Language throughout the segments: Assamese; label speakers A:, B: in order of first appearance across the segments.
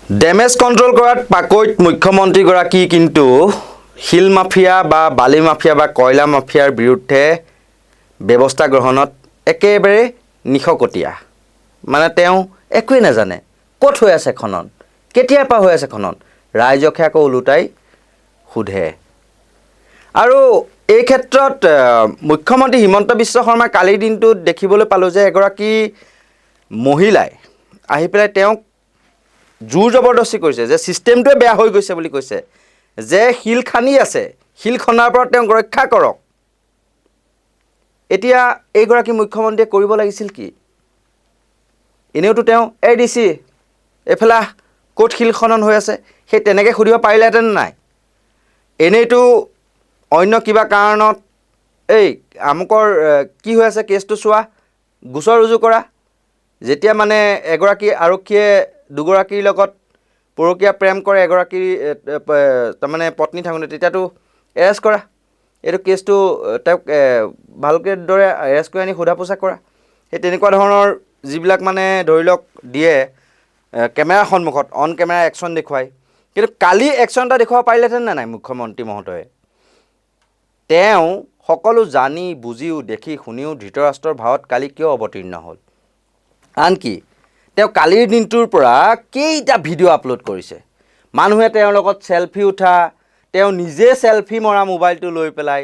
A: ডেমেজ কণ্ট্ৰল কৰাত পাকৈত মুখ্যমন্ত্ৰীগৰাকী কিন্তু শিল মাফিয়া বা বালি মাফিয়া বা কয়লা মাফিয়াৰ বিৰুদ্ধে ব্যৱস্থা গ্ৰহণত একেবাৰে নিশকতীয়া। মানে তেওঁ একোৱে নাজানে ক'ত হৈ আছে খনন, কেতিয়াৰ পৰা হৈ আছে খনন, ৰাইজকহে আকৌ ওলোটাই সোধে। আৰু এই ক্ষেত্ৰত মুখ্যমন্ত্ৰী হিমন্ত বিশ্ব শৰ্মা কালিৰ দিনটোত দেখিবলৈ পালোঁ যে এগৰাকী মহিলাই আহি পেলাই তেওঁক জোৰ জবৰদস্তি কৰিছে যে ছিষ্টেমটোৱে বেয়া হৈ গৈছে বুলি কৈছে, যে শিল খান্দি আছে, শিল খন্দাৰ পৰা তেওঁক ৰক্ষা কৰক। এতিয়া এইগৰাকী মুখ্যমন্ত্ৰীয়ে কৰিব লাগিছিল কি? এনেওতো তেওঁ এই ডিচি এইফালে ক'ত শিল খনন হৈ আছে সেই তেনেকৈ সুধিব পাৰিলেহেঁতেন নাই? এনেইতো অন্য কিবা কাৰণত এই আমুকৰ কি হৈ আছে কেছটো চোৱা, গোচৰ ৰুজু কৰা। যেতিয়া মানে এগৰাকী আৰক্ষীয়ে দুগৰাকীৰ লগত পৰকীয়া প্ৰেম কৰে এগৰাকী তাৰমানে পত্নী থাকোঁতে, তেতিয়াতো এৰেষ্ট কৰা, এইটো কেছটো তেওঁক ভালকৈ দৰে এৰেষ্ট কৰি আনি সোধা পোছা কৰা। সেই তেনেকুৱা ধৰণৰ যিবিলাক মানে ধৰি লওক দিয়ে কেমেৰাৰ সন্মুখত অন কেমেৰা একশ্যন দেখুৱায়, কিন্তু কালি একশ্যন এটা দেখুৱাব পাৰিলেহেঁতেন নে নাই মুখ্যমন্ত্ৰী মহোদয়ে? তেওঁ সকলো জানি বুজিও দেখি শুনিও ধৃতৰাষ্ট্ৰৰ ভাৱত কালি কিয় অৱতীৰ্ণ হ'ল? আনকি তেওঁ কালিৰ দিনটোৰ পৰা কেইটা ভিডিঅ' আপলোড কৰিছে। মানুহে তেওঁৰ লগত চেলফি উঠা, তেওঁ নিজে চেলফি মৰা মোবাইলটো লৈ পেলাই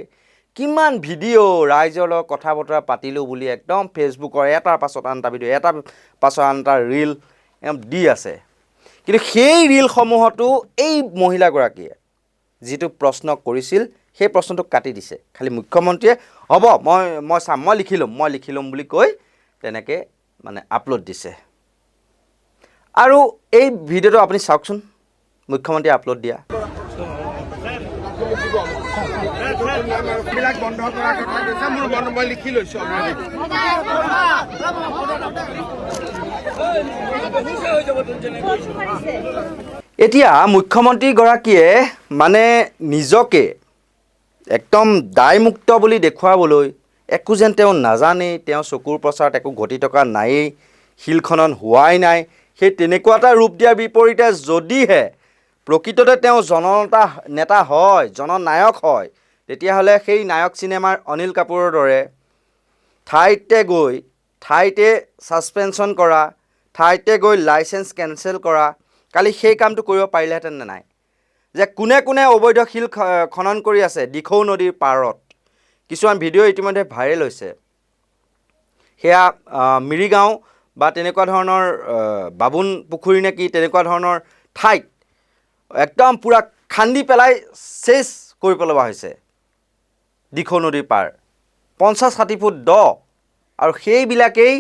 A: কিমান ভিডিঅ' ৰাইজৰ লগত কথা বতৰা পাতিলোঁ বুলি একদম ফেচবুকৰ এটাৰ পাছত আনটা ভিডিঅ', এটাৰ পাছত আনটা ৰীল দি আছে। কিন্তু সেই ৰীলসমূহতো এই মহিলাগৰাকীয়ে যিটো প্ৰশ্ন কৰিছিল সেই প্ৰশ্নটোক কাটি দিছে। খালি মুখ্যমন্ত্ৰীয়ে হ'ব মই চাম, মই লিখি ল'ম বুলি কৈ তেনেকৈ মানে আপলোড দিছে। আৰু এই ভিডিঅ'টো আপুনি চাওকচোন, মুখ্যমন্ত্ৰীয়ে আপলোড দিয়া। এতিয়া মুখ্যমন্ত্ৰীগৰাকীয়ে মানে নিজকে একদম দায়মুক্ত বুলি দেখুৱাবলৈ একো যেন তেওঁ নাজানেই, তেওঁ চকুৰ প্ৰচাৰত একো ঘটি থকা নায়েই, শিল খনন হোৱাই নাই, সেই তেনেকুৱা এটা ৰূপ দিয়াৰ বিপৰীতে যদিহে প্ৰকৃততে তেওঁ জননেতা হয়, জননায়ক হয়, তেতিয়াহ'লে সেই নায়ক চিনেমাৰ অনিল কাপুৰৰ দৰে ঠাইতে ছাছপেনশ্যন কৰা, ঠাইতে গৈ লাইচেঞ্চ কেঞ্চেল কৰা, কালি সেই কামটো কৰিব পাৰিলেহেঁতেন নে নাই? যে কোনে কোনে অবৈধ শিল খনন কৰি আছে দিখৌ নদীৰ পাৰত। কিছুমান ভিডিঅ' ইতিমধ্যে ভাইৰেল হৈছে। সেয়া মিৰিগাঁও বা তেনেকুৱা ধৰণৰ বাবুন পুখুৰী নে কি তেনেকুৱা ধৰণৰ ঠাইত একদম পূৰা খান্দি পেলাই চেচ কৰি পেলোৱা হৈছে দিখৌ নদীৰ পাৰ, 50-60 ফুট দ। আৰু সেইবিলাকেই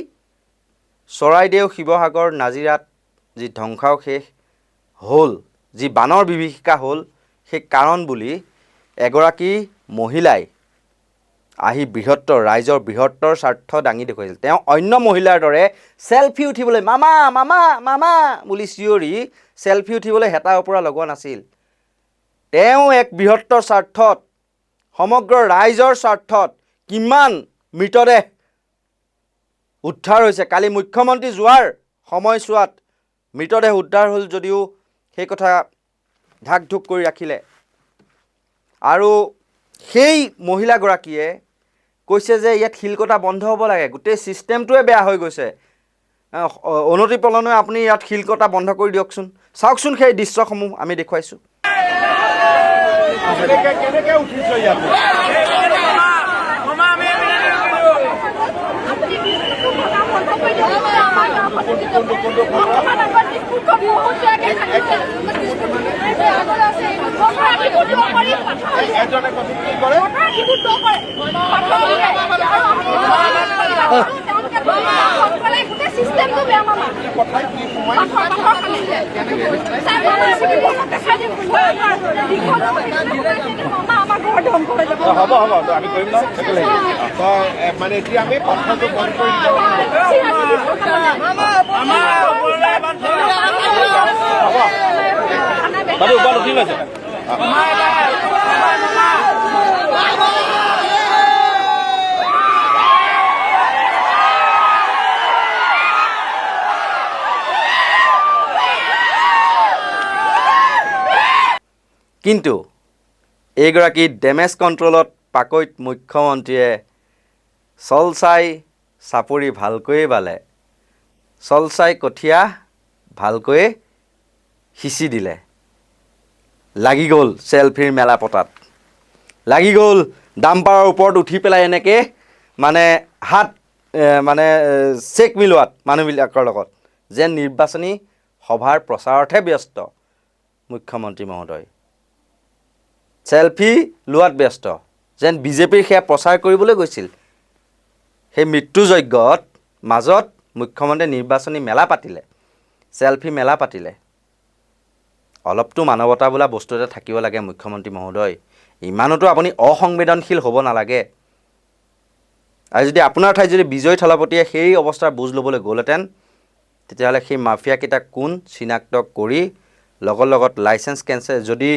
A: চৰাইদেউ, শিৱসাগৰ, নাজিৰাত যি ধ্বংসাৱশেষ হ'ল, যি বানৰ বিভীষিকা হ'ল, সেই কাৰণ বুলি এগৰাকী মহিলাই আহি ৰাইজৰ বৃহত্তৰ স্বাৰ্থ দাঙি দেখুৱাইছিল। তেওঁ অন্য মহিলাৰ দৰে চেলফি উঠিবলৈ মামা মামা মামা বুলি চিঞৰি চেলফি উঠিবলৈ হেতা ওপৰা লগোৱা নাছিল। তেওঁ এক বৃহত্তৰ স্বাৰ্থত, সমগ্ৰ ৰাইজৰ স্বাৰ্থত কিমান মৃতদেহ উদ্ধাৰ হৈছে। কালি মুখ্যমন্ত্ৰী যোৱাৰ সময়ছোৱাত মৃতদেহ উদ্ধাৰ হ'ল যদিও সেই কথা ঢাক ঢোক কৰি ৰাখিলে। আৰু সেই মহিলাগৰাকীয়ে কৈছে যে ইয়াত শিল কটা বন্ধ হ'ব লাগে, গোটেই ছিষ্টেমটোৱে বেয়া হৈ গৈছে, অনতিপলমে আপুনি ইয়াত শিল কটা বন্ধ কৰি দিয়কচোন। চাওকচোন সেই দৃশ্যসমূহ আমি দেখুৱাইছোঁ।
B: হ'ব আমি কৰিম ন, মানে এতিয়া আমি পথাৰটো বন্ধ কৰি
A: কিন্তু এইগৰাকী ডেমেজ কণ্ট্ৰলত পাকৈত মুখ্যমন্ত্ৰীয়ে চলচাই চাপৰি ভালকৈয়ে বালে, চলচাই কঠীয়া ভালকৈয়ে সিঁচি দিলে, লাগি গ'ল চেলফিৰ মেলা পতাত, লাগি গ'ল ডাম্পাৰৰ ওপৰত উঠি পেলাই এনেকৈ মানে হাত মানে চেক মিলোৱাত মানুহবিলাকৰ লগত, যেন নিৰ্বাচনী সভাৰ প্ৰচাৰতহে ব্যস্ত মুখ্যমন্ত্ৰী মহোদয়, চেলফি লোৱাত ব্যস্ত, যেন বিজেপিৰ সেয়া প্ৰচাৰ কৰিবলৈ গৈছিল। সেই মৃত্যুযজ্ঞত মাজত মুখ্যমন্ত্ৰীয়ে নিৰ্বাচনী মেলা পাতিলে, চেলফি মেলা পাতিলে। অলপতো মানৱতা বোলা বস্তু এটা থাকিব লাগে মুখ্যমন্ত্ৰী মহোদয়, ইমানোতো আপুনি অসংবেদনশীল হ'ব নালাগে। আৰু যদি আপোনাৰ ঠাইত যদি বিজয় থলাপতিয়ে সেই অৱস্থাৰ বুজ ল'বলৈ গ'লহেঁতেন, তেতিয়াহ'লে সেই মাফিয়াকেইটাক কোন চিনাক্ত কৰি লগত লাইচেঞ্চ কেঞ্চেল, যদি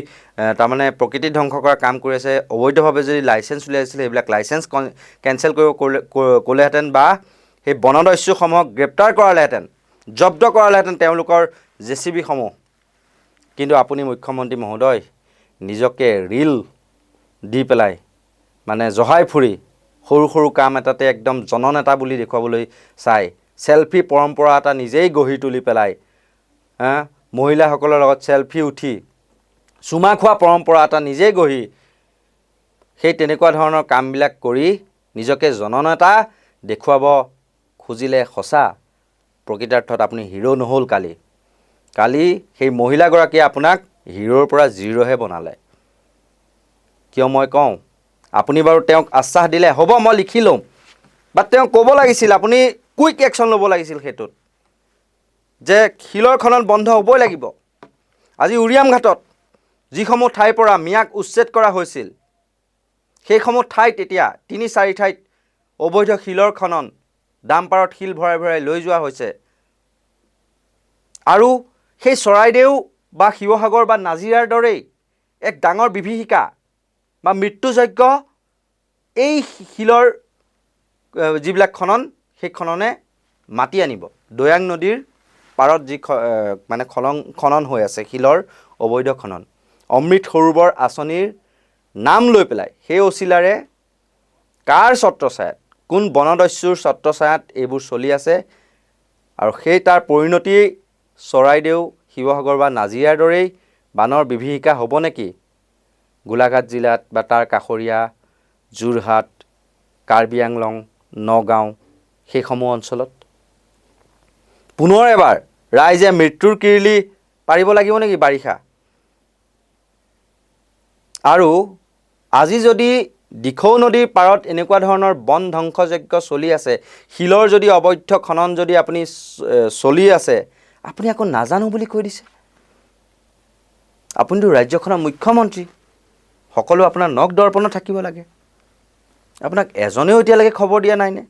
A: তাৰমানে প্ৰকৃতি ধ্বংস কৰা কাম কৰি আছে, অবৈধভাৱে যদি লাইচেঞ্চ উলিয়াইছিলে, সেইবিলাক লাইচেঞ্চ কেঞ্চেল কৰিব ক'লেহেঁতেন বা সেই বনদস্যুসমূহক গ্ৰেপ্তাৰ কৰালেহেঁতেন, জব্দ কৰালেহেঁতেন তেওঁলোকৰ JCB-সমূহ। কিন্তু আপুনি মুখ্যমন্ত্ৰী মহোদয় নিজকে ৰীল দি পেলাই মানে জহাই ফুৰি সৰু সৰু কাম এটাতে একদম জননেতা বুলি দেখুৱাবলৈ চাই, চেলফি পৰম্পৰা এটা নিজেই গঢ়ি তুলি পেলাই, মহিলাসকলৰ লগত চেলফি উঠি চুমা খোৱা পৰম্পৰা এটা নিজেই গঢ়ি, সেই তেনেকুৱা ধৰণৰ কামবিলাক কৰি নিজকে জননেতা দেখুৱাব খুজিলে সঁচা, প্ৰকৃতাৰ্থত আপুনি হিৰো নহ'ল। কালি সেই মহিলাগৰাকীয়ে আপোনাক হিৰোৰ পৰা জিৰ'হে বনালে। কিয় মই কওঁ, আপুনি বাৰু তেওঁক আশ্বাস দিলে হ'ব মই লিখি ল'ম, বাট তেওঁক ক'ব লাগিছিল, আপুনি কুইক একশ্যন ল'ব লাগিছিল সেইটোত, যে শিলৰ খনন বন্ধ হ'বই লাগিব। আজি উৰিয়াম ঘাটত যিসমূহ ঠাইৰ পৰা মিয়াক উচ্ছেদ কৰা হৈছিল, সেইসমূহ ঠাইত এতিয়া ৩-৪ ঠাইত অবৈধ শিলৰ খনন, ডাম্পাৰত শিল ভৰাই ভৰাই লৈ যোৱা হৈছে। আৰু সেই চৰাইদেউ বা শিৱসাগৰ বা নাজিৰাৰ দৰেই এক ডাঙৰ বিভীষিকা বা মৃত্যুযজ্ঞ এই শিলৰ যিবিলাক খনন, সেই খননে মাতি আনিব। দৈয়াং নদীৰ পাৰত যি মানে খনন হৈ আছে, শিলৰ অবৈধ খনন, অমৃত সৰোবৰ আঁচনিৰ নাম লৈ পেলাই সেই অচিলাৰে কাৰ ছত্ৰছায়াত, কোন বনদস্যুৰ ছত্ৰছায়াত এইবোৰ চলি আছে, আৰু সেই তাৰ পৰিণতি চৰাইদেউ, শিৱসাগৰ বা নাজিৰাৰ দৰেই বানৰ বিভীষিকা হ'ব নেকি গোলাঘাট জিলাত বা তাৰ কাষৰীয়া যোৰহাট, কাৰ্বি আংলং, নগাঁও সেইসমূহ অঞ্চলত? পুনৰ এবাৰ ৰাইজে মৃত্যুৰ কিৰিলি পাৰিব লাগিব নেকি বাৰিষা? আৰু আজি যদি দিখৌ নদীৰ পাৰত এনেকুৱা ধৰণৰ বন ধ্বংসযজ্ঞ চলি আছে, শিলৰ যদি অবৈধ খনন যদি আপুনি চলি আছে, আপুনি আকৌ নাজানো বুলি কৈ দিছে। আপুনিতো ৰাজ্যখনৰ মুখ্যমন্ত্ৰী, সকলো আপোনাৰ নখ দৰ্পণত থাকিব লাগে। আপোনাক এজনেও এতিয়ালৈকে খবৰ দিয়া নাইনে?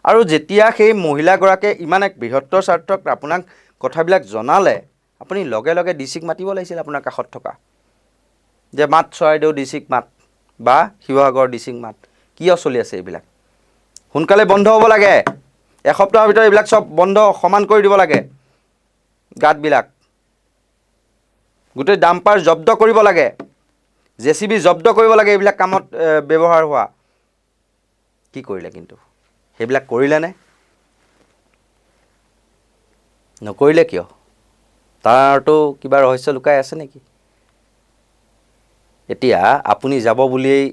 A: আৰু যেতিয়া সেই মহিলাগৰাকীয়ে ইমান এক বৃহত্তৰ স্বাৰ্থক আপোনাক কথাবিলাক জনালে, আপুনি লগে লগে ডিচিক মাতিব লাগিছিল, আপোনাৰ কাষত থকা, যে মাত চৰাইদেউ ডিচিক মাত বা শিৱসাগৰ ডিচিক মাত, কিয় চলি আছে এইবিলাক? সোনকালে বন্ধ হ'ব লাগে, এসপ্তাহৰ ভিতৰত এইবিলাক চব বন্ধ সমান কৰি দিব লাগে। গাঁতবিলাক গোটেই ডাম্পাৰ জব্দ কৰিব লাগে, JCB জব্দ কৰিব লাগে, এইবিলাক কামত ব্যৱহাৰ হোৱা। কি কৰিলে কিন্তু? সেইবিলাক কৰিলেনে? নকৰিলে কিয়? তাৰতো কিবা ৰহস্য লুকাই আছে নেকি? এতিয়া আপুনি যাব বুলিয়েই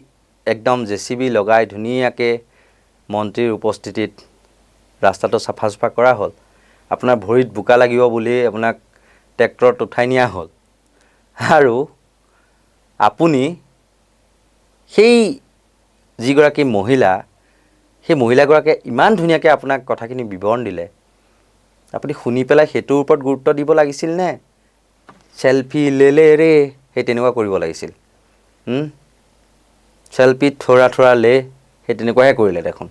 A: একদম JCB লগাই ধুনীয়াকৈ মন্ত্ৰীৰ উপস্থিতিত ৰাস্তাটো চাফা চাফা কৰা হ'ল। আপোনাৰ ভৰিত বোকা লাগিব বুলিয়েই আপোনাক ট্ৰেক্টৰত উঠাই নিয়া হ'ল। আৰু আপুনি সেই যিগৰাকী মহিলা, সেই মহিলাগৰাকীয়ে ইমান ধুনীয়াকৈ আপোনাক কথাখিনি বিৱৰণ দিলে, আপুনি শুনি পেলাই সেইটোৰ ওপৰত গুৰুত্ব দিব লাগিছিল নে? চেলফি লে ৰে সেই তেনেকুৱা কৰিব লাগিছিল। চেলফি থোৰা লে সেই তেনেকুৱাহে কৰিলে দেখোন।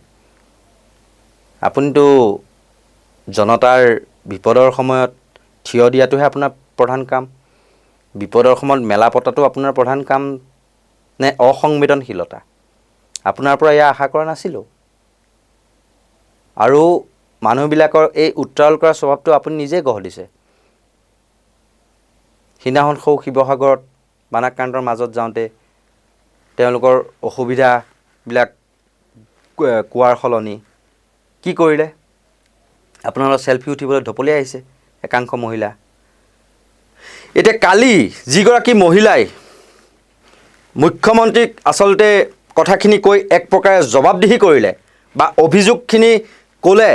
A: আপুনিতো জনতাৰ বিপদৰ সময়ত থিয় দিয়াটোহে আপোনাৰ প্ৰধান কাম, বিপদৰ সময়ত মেলা পতাটো আপোনাৰ প্ৰধান কাম নে অসংবেদনশীলতা? আপোনাৰ পৰা এয়া আশা কৰা নাছিলোঁ। আৰু মানুহবিলাকৰ এই উত্ৰাৱল কৰা স্বভাৱটো আপুনি নিজে গঢ় দিছে। সিদিনাখন সৌ শিৱসাগৰত বানাক্ৰান্তৰ মাজত যাওঁতে তেওঁলোকৰ অসুবিধাবিলাক কোৱাৰ সলনি কি কৰিলে? আপোনালোকৰ চেলফি উঠিবলৈ ঢপলিয়াই আহিছে একাংশ মহিলা। এতিয়া কালি যিগৰাকী মহিলাই মুখ্যমন্ত্ৰীক আচলতে কথাখিনি কৈ এক প্ৰকাৰে জবাবদিহি কৰিলে বা অভিযোগখিনি ক'লে,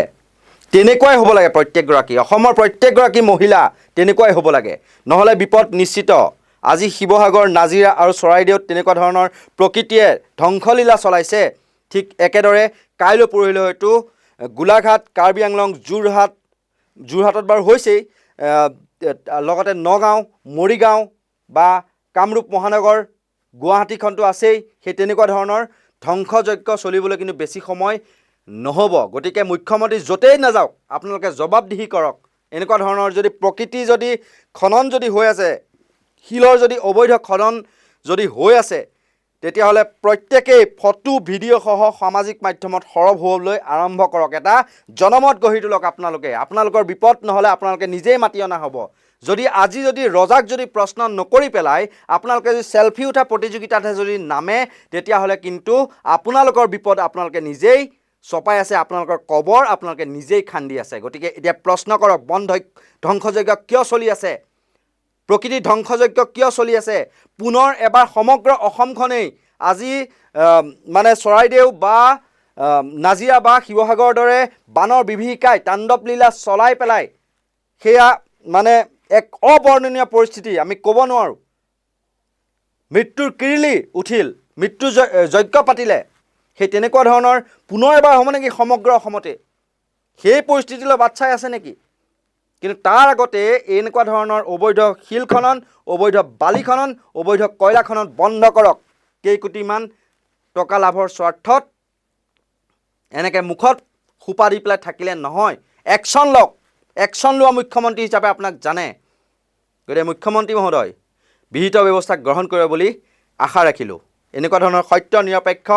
A: তেনেকুৱাই হ'ব লাগে প্ৰত্যেকগৰাকী অসমৰ প্ৰত্যেকগৰাকী মহিলা তেনেকুৱাই হ'ব লাগে, নহ'লে বিপদ নিশ্চিত। আজি শিৱসাগৰ, নাজিৰা আৰু চৰাইদেউত তেনেকুৱা ধৰণৰ প্ৰকৃতিয়ে ধ্বংসলীলা চলাইছে। ঠিক একেদৰে কাইলৈ পৰহিলৈ হয়তো গোলাঘাট, কাৰ্বি আংলং, যোৰহাটত বাৰু হৈছেই, লগতে নগাঁও, মৰিগাঁও বা কামৰূপ মহানগৰ, গুৱাহাটীখনতো আছেই। সেই তেনেকুৱা ধৰণৰ ধ্বংসযজ্ঞ চলিবলৈ কিন্তু বেছি সময় নহ'ব। গতিকে মুখ্যমন্ত্ৰী য'তেই নাযাওক আপোনালোকে জবাবদিহি কৰক। এনেকুৱা ধৰণৰ যদি প্ৰকৃতি যদি খনন যদি হৈ আছে, শিলৰ যদি অবৈধ খনন যদি হৈ আছে, তেতিয়াহ'লে প্ৰত্যেকেই ফটো ভিডিঅ' সহ সামাজিক মাধ্যমত সৰব হ'বলৈ আৰম্ভ কৰক। এটা জনমত গঢ়ি তোলক আপোনালোকৰ বিপদ নহ'লে আপোনালোকে নিজেই মাতি অনা হ'ব। আজি যদি ৰজাক যদি প্ৰশ্ন নকৰি পেলাই আপোনালোকে যদি চেলফি উঠা প্ৰতিযোগিতাতহে যদি নামে, তেতিয়াহ'লে কিন্তু আপোনালোকৰ বিপদ আপোনালোকে নিজেই চপাই আছে, আপোনালোকৰ কবৰ আপোনালোকে নিজেই খান্দি আছে। গতিকে এতিয়া প্ৰশ্ন কৰক, বন ধ্বংসযজ্ঞ কিয় চলি আছে? প্ৰকৃতি ধ্বংসযজ্ঞ কিয় চলি আছে? পুনৰ এবাৰ সমগ্ৰ অসমখনেই আজি মানে চৰাইদেউ বা নাজিৰা বা শিৱসাগৰৰ দৰে বানৰ বিভীষিকাই তাণ্ডৱ লীলা চলাই পেলাই সেয়া মানে এক অবৰ্ণনীয় পৰিস্থিতি, আমি ক'ব নোৱাৰোঁ। মৃত্যুৰ কিৰিলি উঠিল, মৃত্যু যজ্ঞ পাতিলে। সেই তেনেকুৱা ধৰণৰ পুনৰ এবাৰ হ'ব নেকি সমগ্ৰ অসমতে? সেই পৰিস্থিতিলৈ বাট চাই আছে নেকি? কিন্তু তাৰ আগতে এনেকুৱা ধৰণৰ অবৈধ শিল খনন, অবৈধ বালি খনন, অবৈধ কয়লা খনন বন্ধ কৰক। কেইকোটিমান টকা লাভৰ স্বাৰ্থত এনেকৈ মুখত সোপা দি পেলাই থাকিলে নহয়। একশ্যন লওক, একশ্যন লোৱা মুখ্যমন্ত্ৰী হিচাপে আপোনাক জানে। গতিকে মুখ্যমন্ত্ৰী মহোদয় বিহিত ব্যৱস্থা গ্ৰহণ কৰিব বুলি আশা ৰাখিলোঁ। এনেকুৱা ধৰণৰ সত্য, নিৰপেক্ষ,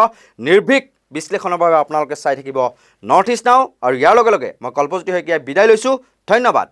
A: নিৰ্ভীক বিশ্লেষণৰ বাবে আপোনালোকে চাই থাকিব নৰ্থ ইষ্ট নাও। আৰু ইয়াৰ লগে লগে মই কল্পজ্যোতি শইকীয়াই বিদায় লৈছোঁ। ধন্যবাদ।